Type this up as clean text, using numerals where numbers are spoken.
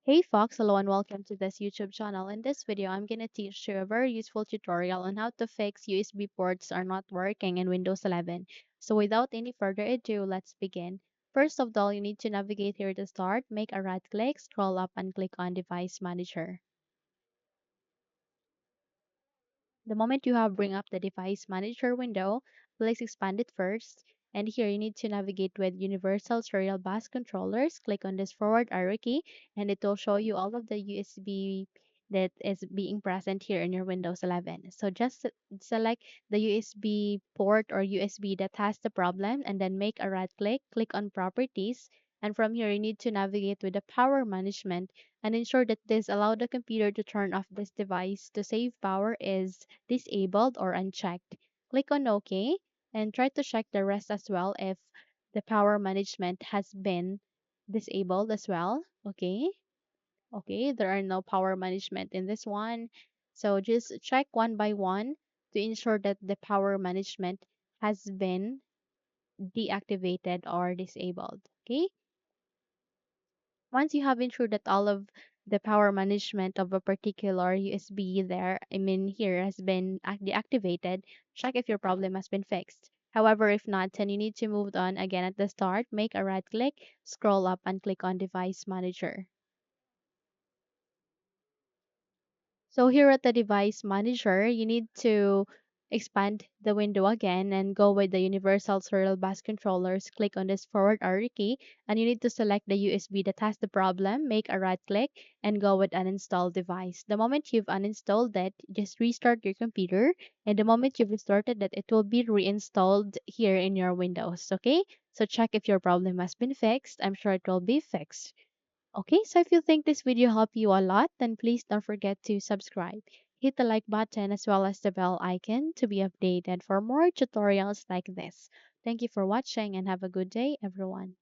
Hey Fox, hello and welcome to this YouTube channel. In this video, I'm going to teach you a very useful tutorial on how to fix USB ports are not working in Windows 11. So without any further ado, let's begin. First of all, you need to navigate here to start, make a right click, scroll up and click on Device Manager. The moment you have bring up the device manager window, please expand it first. And here you need to navigate with Universal Serial Bus Controllers. Click on this forward arrow key and it will show you all of the USB that is being present here in your Windows 11. So just select the USB port or USB that has the problem and then make a right click, click on Properties. And from here, you need to navigate with the power management and ensure that this allow the computer to turn off this device to save power is disabled or unchecked. Click on OK and try to check the rest as well if the power management has been disabled as well. Okay, there are no power management in this one. So just check one by one to ensure that the power management has been deactivated or disabled. Okay, once you have ensured that all of the power management of a particular USB there, I mean here, has been deactivated, check if your problem has been fixed. However, if not, then you need to move on again at the start, make a right click, scroll up and click on Device Manager. So here at the device manager, you need to expand the window again and go with the universal serial bus controllers. Click on this forward arrow key and you need to select the USB that has the problem. Make a right click and go with uninstall device. The moment you've uninstalled it, just restart your computer. And the moment you've restarted it, it will be reinstalled here in your Windows. Okay? So check if your problem has been fixed. I'm sure it will be fixed. Okay, so if you think this video helped you a lot, then please don't forget to subscribe. Hit the like button as well as the bell icon to be updated for more tutorials like this. Thank you for watching and have a good day, everyone.